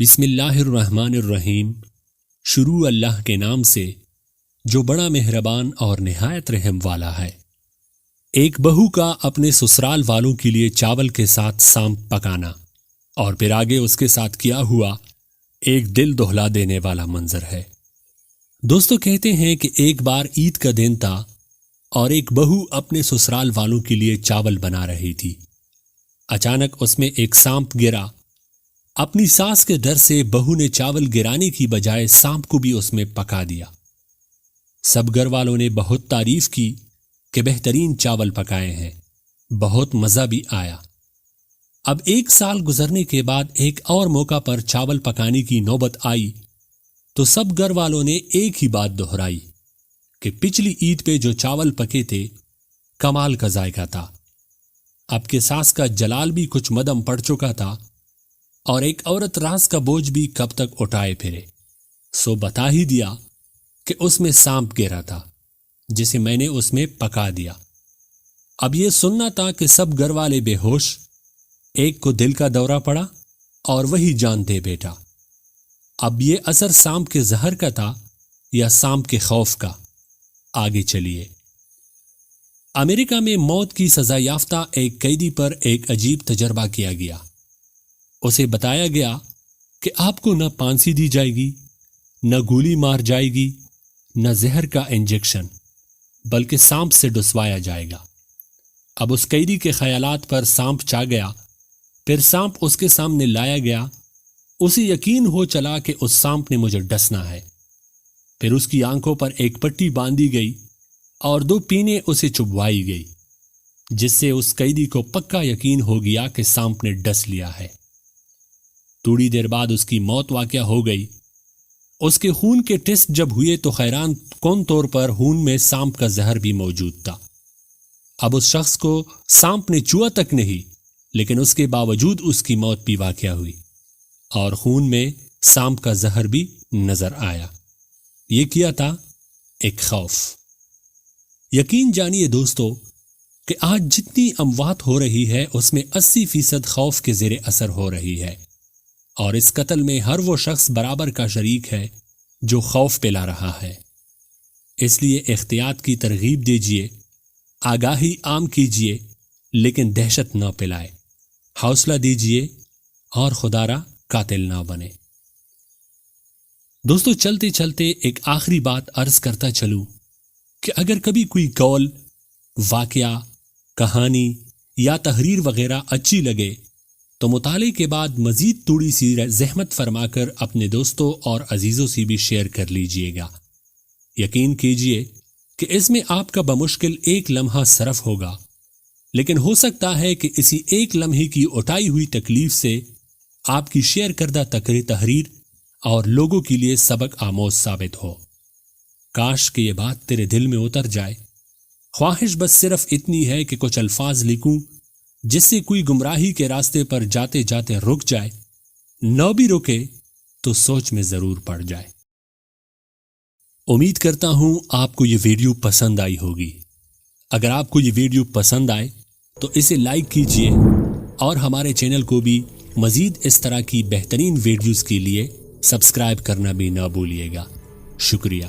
بسم اللہ الرحمن الرحیم۔ شروع اللہ کے نام سے جو بڑا مہربان اور نہایت رحم والا ہے۔ ایک بہو کا اپنے سسرال والوں کے لیے چاول کے ساتھ سانپ پکانا اور پھر آگے اس کے ساتھ کیا ہوا ایک دل دہلا دینے والا منظر ہے۔ دوستو کہتے ہیں کہ ایک بار عید کا دن تھا اور ایک بہو اپنے سسرال والوں کے لیے چاول بنا رہی تھی۔ اچانک اس میں ایک سانپ گرا۔ اپنی ساس کے ڈر سے بہو نے چاول گرانے کی بجائے سانپ کو بھی اس میں پکا دیا۔ سب گھر والوں نے بہت تعریف کی کہ بہترین چاول پکائے ہیں، بہت مزہ بھی آیا۔ اب 1 سال گزرنے کے بعد ایک اور موقع پر چاول پکانے کی نوبت آئی تو سب گھر والوں نے ایک ہی بات دہرائی کہ پچھلی عید پہ جو چاول پکے تھے کمال کا ذائقہ تھا۔ اب کے ساس کا جلال بھی کچھ مدم پڑ چکا تھا اور ایک عورت راز کا بوجھ بھی کب تک اٹھائے پھرے، سو بتا ہی دیا کہ اس میں سانپ گرا تھا جسے میں نے اس میں پکا دیا۔ اب یہ سننا تھا کہ سب گھر والے بے ہوش، ایک کو دل کا دورہ پڑا اور وہی جان دے بیٹھا۔ اب یہ اثر سانپ کے زہر کا تھا یا سانپ کے خوف کا؟ آگے چلیے۔ امریکہ میں موت کی سزا یافتہ ایک قیدی پر ایک عجیب تجربہ کیا گیا۔ اسے بتایا گیا کہ آپ کو نہ پھانسی دی جائے گی، نہ گولی مار جائے گی، نہ زہر کا انجیکشن، بلکہ سانپ سے ڈسوایا جائے گا۔ اب اس قیدی کے خیالات پر سانپ چھا گیا۔ پھر سانپ اس کے سامنے لایا گیا۔ اسے یقین ہو چلا کہ اس سانپ نے مجھے ڈسنا ہے۔ پھر اس کی آنکھوں پر ایک پٹی باندھی گئی اور 2 پینے اسے چبوائی گئی، جس سے اس قیدی کو پکا یقین ہو گیا کہ سانپ نے ڈس لیا ہے۔ تھوڑی دیر بعد اس کی موت واقع ہو گئی۔ اس کے خون کے ٹیسٹ جب ہوئے تو حیران کن طور پر خون میں سانپ کا زہر بھی موجود تھا۔ اب اس شخص کو سانپ نے چوہا تک نہیں، لیکن اس کے باوجود اس کی موت بھی واقع ہوئی اور خون میں سانپ کا زہر بھی نظر آیا۔ یہ کیا تھا؟ ایک خوف۔ یقین جانیے دوستو کہ آج جتنی اموات ہو رہی ہے اس میں 80% خوف کے زیر اثر ہو رہی ہے، اور اس قتل میں ہر وہ شخص برابر کا شریک ہے جو خوف پلا رہا ہے۔ اس لیے احتیاط کی ترغیب دیجیے، آگاہی عام کیجیے، لیکن دہشت نہ پلائے، حوصلہ دیجیے اور خدا را قاتل نہ بنے۔ دوستو چلتے چلتے ایک آخری بات عرض کرتا چلوں کہ اگر کبھی کوئی قول، واقعہ، کہانی یا تحریر وغیرہ اچھی لگے تو مطالعے کے بعد مزید تھوڑی سی زحمت فرما کر اپنے دوستوں اور عزیزوں سے بھی شیئر کر لیجئے گا۔ یقین کیجئے کہ اس میں آپ کا بمشکل 1 لمحہ صرف ہوگا، لیکن ہو سکتا ہے کہ اسی 1 لمحے کی اٹھائی ہوئی تکلیف سے آپ کی شیئر کردہ تحریر اور لوگوں کے لیے سبق آموز ثابت ہو۔ کاش کہ یہ بات تیرے دل میں اتر جائے۔ خواہش بس صرف اتنی ہے کہ کچھ الفاظ لکھوں جس سے کوئی گمراہی کے راستے پر جاتے جاتے رک جائے، نہ بھی رکے تو سوچ میں ضرور پڑ جائے۔ امید کرتا ہوں آپ کو یہ ویڈیو پسند آئی ہوگی۔ اگر آپ کو یہ ویڈیو پسند آئے تو اسے لائک کیجئے اور ہمارے چینل کو بھی مزید اس طرح کی بہترین ویڈیوز کے لیے سبسکرائب کرنا بھی نہ بھولیے گا۔ شکریہ۔